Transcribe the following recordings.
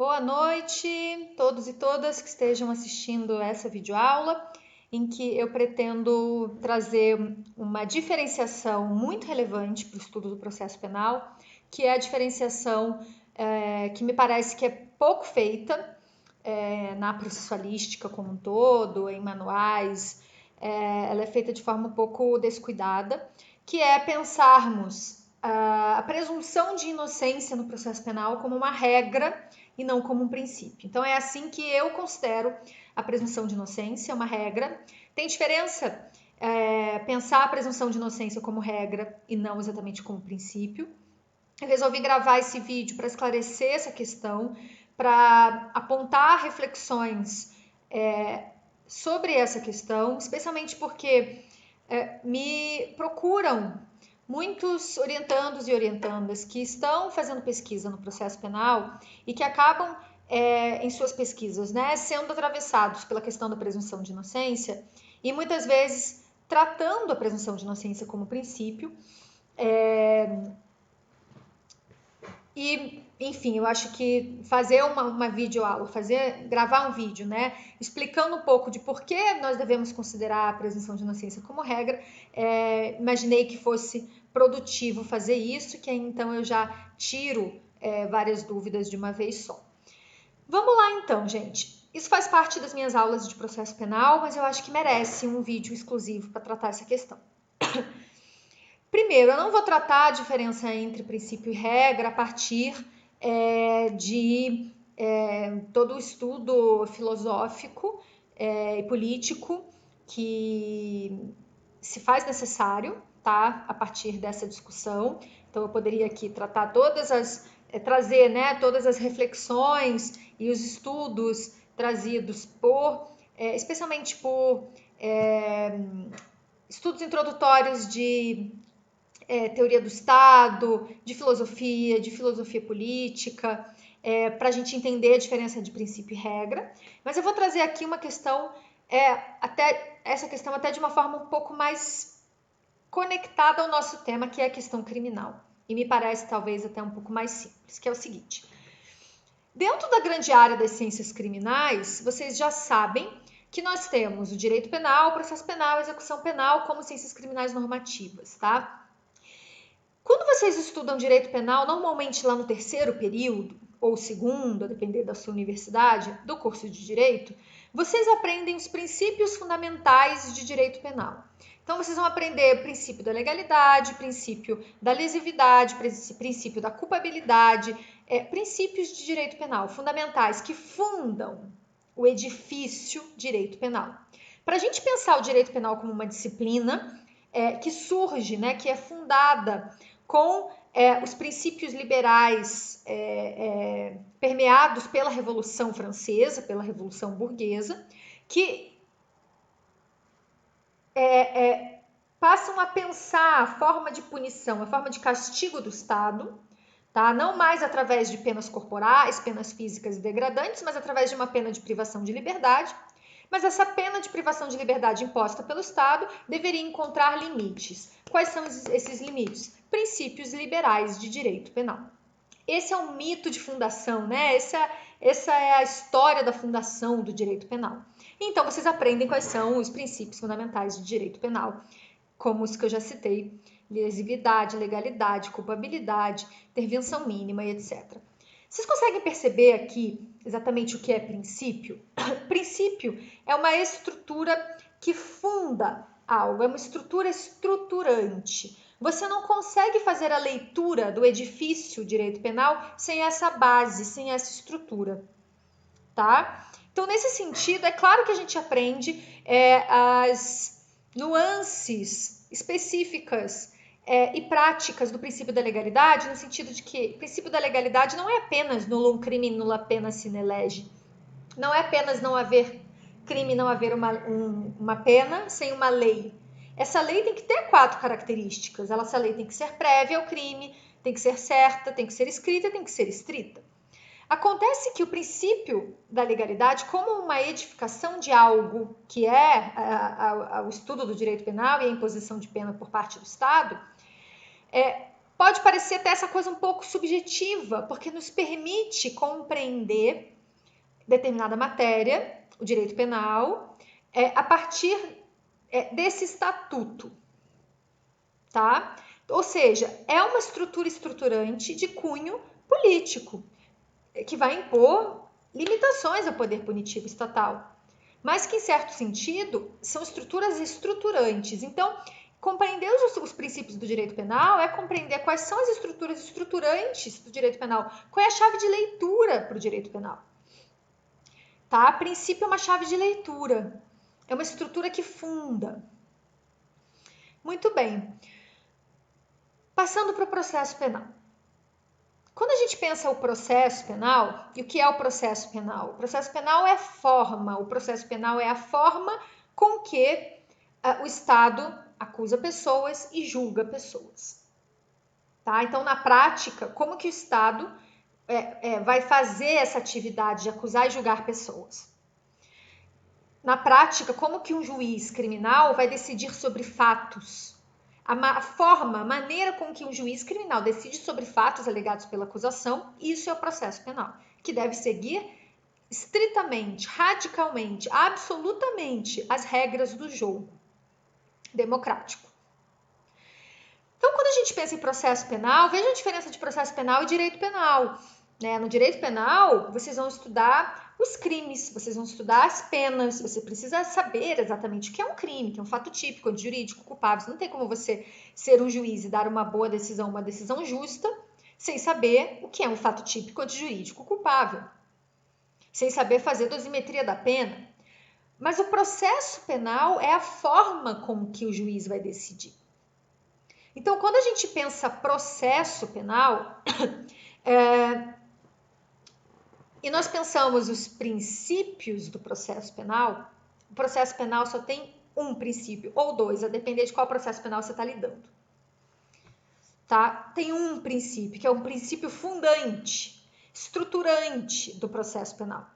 Boa noite, todos e todas que estejam assistindo essa videoaula, em que eu pretendo trazer uma diferenciação muito relevante para o estudo do processo penal, que é a diferenciação que me parece que é pouco feita na processualística como um todo, em manuais, ela é feita de forma um pouco descuidada, que é pensarmos a presunção de inocência no processo penal como uma regra e não como um princípio. Então é assim que eu considero a presunção de inocência, uma regra. Tem diferença pensar a presunção de inocência como regra e não exatamente como princípio. Eu resolvi gravar esse vídeo para esclarecer essa questão, para apontar reflexões sobre essa questão, especialmente porque me procuram muitos orientandos e orientandas que estão fazendo pesquisa no processo penal e que acabam, em suas pesquisas, sendo atravessados pela questão da presunção de inocência e muitas vezes tratando a presunção de inocência como princípio. E, enfim, eu acho que fazer uma videoaula, gravar um vídeo, explicando um pouco de por que nós devemos considerar a presunção de inocência como regra, imaginei que fosse produtivo fazer isso, que aí então eu já tiro várias dúvidas de uma vez só. Vamos lá então, gente. Isso faz parte das minhas aulas de processo penal, mas eu acho que merece um vídeo exclusivo para tratar essa questão. Primeiro, eu não vou tratar a diferença entre princípio e regra a partir de todo o estudo filosófico e político que se faz necessário, tá? A partir dessa discussão. Então, eu poderia aqui tratar trazer todas as reflexões e os estudos trazidos especialmente por estudos introdutórios de teoria do Estado, de filosofia política, para a gente entender a diferença de princípio e regra. Mas eu vou trazer aqui uma questão, essa questão até de uma forma um pouco mais conectada ao nosso tema, que é a questão criminal. E me parece talvez até um pouco mais simples, que é o seguinte. Dentro da grande área das ciências criminais, vocês já sabem que nós temos o direito penal, o processo penal, a execução penal como ciências criminais normativas, tá? Quando vocês estudam direito penal, normalmente lá no terceiro período, ou segundo, a depender da sua universidade, do curso de direito, vocês aprendem os princípios fundamentais de direito penal. Então, vocês vão aprender princípio da legalidade, princípio da lesividade, princípio da culpabilidade, princípios de direito penal fundamentais que fundam o edifício direito penal. Para a gente pensar o direito penal como uma disciplina que surge, que é fundada com os princípios liberais permeados pela Revolução Francesa, pela Revolução Burguesa, que passam a pensar a forma de punição, a forma de castigo do Estado, tá? Não mais através de penas corporais, penas físicas e degradantes, mas através de uma pena de privação de liberdade. Mas essa pena de privação de liberdade imposta pelo Estado deveria encontrar limites. Quais são esses limites? Princípios liberais de direito penal. Esse é o mito de fundação, Essa é a história da fundação do direito penal. Então, vocês aprendem quais são os princípios fundamentais de direito penal, como os que eu já citei: lesividade, legalidade, culpabilidade, intervenção mínima e etc. Vocês conseguem perceber aqui exatamente o que é princípio? Princípio é uma estrutura que funda algo, é uma estrutura estruturante. Você não consegue fazer a leitura do edifício direito penal sem essa base, sem essa estrutura, tá? Então, nesse sentido, é claro que a gente aprende as nuances específicas e práticas do princípio da legalidade, no sentido de que o princípio da legalidade não é apenas nullum crimen nulla pena sine lege, não é apenas não haver crime, não haver uma pena sem uma lei. Essa lei tem que ter 4 características. Essa lei tem que ser prévia ao crime, tem que ser certa, tem que ser escrita e tem que ser estrita. Acontece que o princípio da legalidade, como uma edificação de algo que é o estudo do direito penal e a imposição de pena por parte do Estado, pode parecer até essa coisa um pouco subjetiva, porque nos permite compreender determinada matéria, o direito penal, a partir desse estatuto, tá? Ou seja, é uma estrutura estruturante de cunho político, que vai impor limitações ao poder punitivo estatal, mas que, em certo sentido, são estruturas estruturantes. Então, compreender os princípios do direito penal é compreender quais são as estruturas estruturantes do direito penal, qual é a chave de leitura para o direito penal. Tá? A princípio é uma chave de leitura, é uma estrutura que funda. Muito bem. Passando para o processo penal. Quando a gente pensa o processo penal, e o que é o processo penal? O processo penal é forma, o processo penal é a forma com que o Estado acusa pessoas e julga pessoas. Tá? Então, na prática, como que o Estado vai fazer essa atividade de acusar e julgar pessoas? Na prática, como que um juiz criminal vai decidir sobre fatos? A maneira com que um juiz criminal decide sobre fatos alegados pela acusação, isso é o processo penal, que deve seguir estritamente, radicalmente, absolutamente as regras do jogo democrático. Então, quando a gente pensa em processo penal, veja a diferença de processo penal e direito penal. No direito penal, vocês vão estudar os crimes, vocês vão estudar as penas, você precisa saber exatamente o que é um crime, que é um fato típico, jurídico, culpável. Não tem como você ser um juiz e dar uma boa decisão, uma decisão justa, sem saber o que é um fato típico, jurídico, culpável, sem saber fazer dosimetria da pena. Mas o processo penal é a forma com que o juiz vai decidir. Então, quando a gente pensa processo penal, e nós pensamos os princípios do processo penal, o processo penal só tem um princípio, ou dois, a depender de qual processo penal você está lidando. Tá? Tem um princípio, que é um princípio fundante, estruturante do processo penal.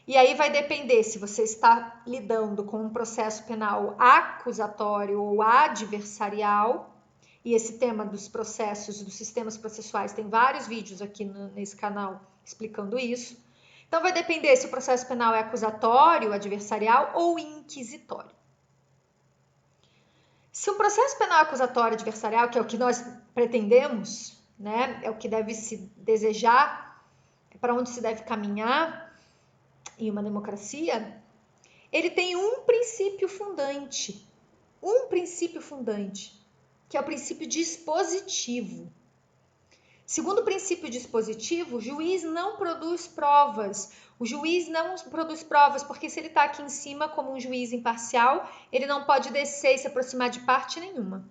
E aí vai depender se você está lidando com um processo penal acusatório ou adversarial. E esse tema dos processos, dos sistemas processuais, tem vários vídeos aqui nesse canal explicando isso. Então, vai depender se o processo penal é acusatório, adversarial ou inquisitório. Se o processo penal é acusatório, adversarial, que é o que nós pretendemos, né, é o que deve se desejar, é para onde se deve caminhar em uma democracia, ele tem um princípio fundante, que é o princípio dispositivo. Segundo o princípio dispositivo, o juiz não produz provas. O juiz não produz provas porque se ele está aqui em cima como um juiz imparcial, ele não pode descer e se aproximar de parte nenhuma.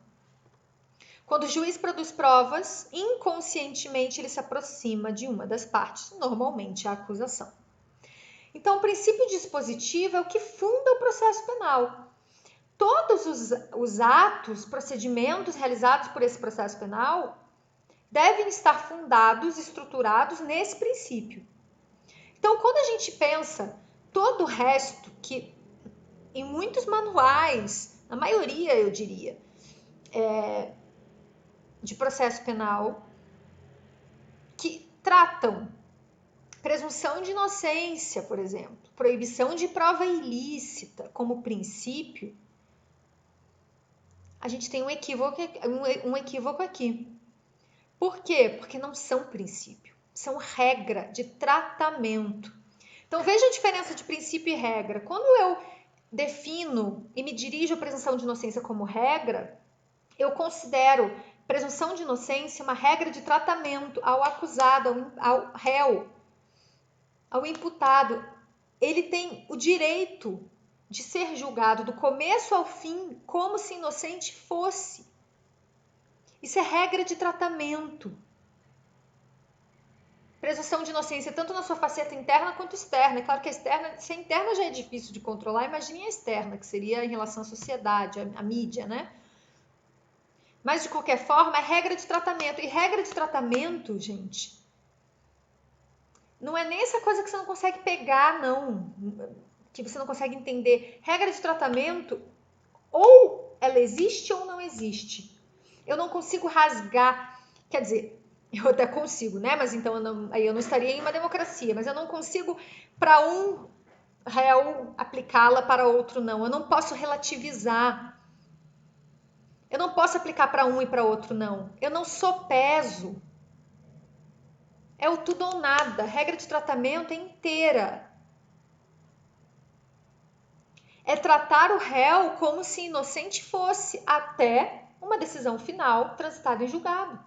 Quando o juiz produz provas, inconscientemente ele se aproxima de uma das partes, normalmente a acusação. Então, o princípio dispositivo é o que funda o processo penal. Todos os atos, procedimentos realizados por esse processo penal devem estar fundados, estruturados nesse princípio. Então, quando a gente pensa todo o resto, que em muitos manuais, na maioria eu diria, de processo penal, que tratam presunção de inocência, por exemplo, proibição de prova ilícita como princípio, a gente tem um equívoco aqui. Por quê? Porque não são princípio, são regra de tratamento. Então, veja a diferença de princípio e regra. Quando eu defino e me dirijo à presunção de inocência como regra, eu considero presunção de inocência uma regra de tratamento ao acusado, ao réu, ao imputado. Ele tem o direito de ser julgado do começo ao fim como se inocente fosse. Isso é regra de tratamento. Presunção de inocência, tanto na sua faceta interna quanto externa. É claro que se a interna já é difícil de controlar, imagine a externa, que seria em relação à sociedade, à mídia, né? Mas, de qualquer forma, é regra de tratamento. E regra de tratamento, gente, não é nem essa coisa que você não consegue pegar, não. Que você não consegue entender. Regra de tratamento, ou ela existe ou não existe. Eu não consigo rasgar Quer dizer, eu até consigo, né? Mas então aí eu não estaria em uma democracia, mas eu não consigo para um réu aplicá-la, para outro não. Eu não posso relativizar. Eu não posso aplicar para um e para outro não. Eu não sopeso. É o tudo ou nada. A regra de tratamento é inteira. É tratar o réu como se inocente fosse, até uma decisão final transitada em julgado.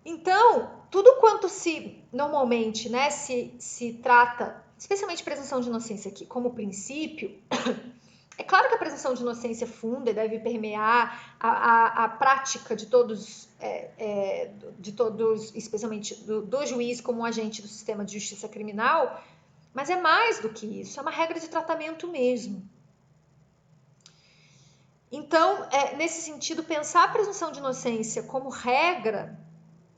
Então, tudo quanto se normalmente, né, se trata, especialmente presunção de inocência aqui, como princípio, é claro que a presunção de inocência funda e deve permear a prática de todos, especialmente do juiz como um agente do sistema de justiça criminal, mas é mais do que isso, é uma regra de tratamento mesmo. Então, nesse sentido, pensar a presunção de inocência como regra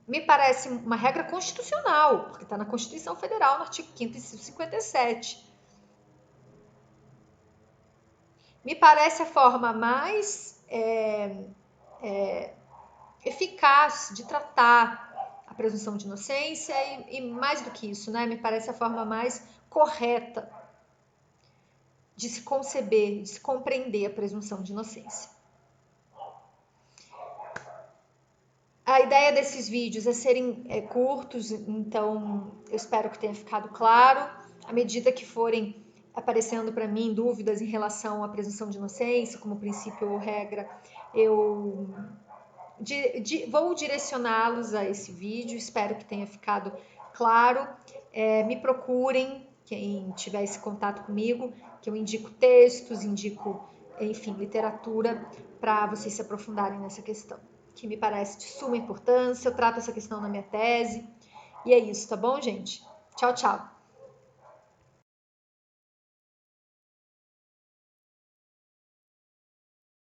me parece uma regra constitucional, porque está na Constituição Federal, no artigo 5º, inciso 57. Me parece a forma mais eficaz de tratar a presunção de inocência e mais do que isso, né? Me parece a forma mais correta de se conceber, de se compreender a presunção de inocência. A ideia desses vídeos é serem curtos, então eu espero que tenha ficado claro. À medida que forem aparecendo para mim dúvidas em relação à presunção de inocência, como princípio ou regra, eu vou direcioná-los a esse vídeo. Espero que tenha ficado claro. Me procurem, quem tiver esse contato comigo, que eu indico textos, indico, enfim, literatura para vocês se aprofundarem nessa questão, que me parece de suma importância. Eu trato essa questão na minha tese. E é isso, tá bom, gente? Tchau, tchau.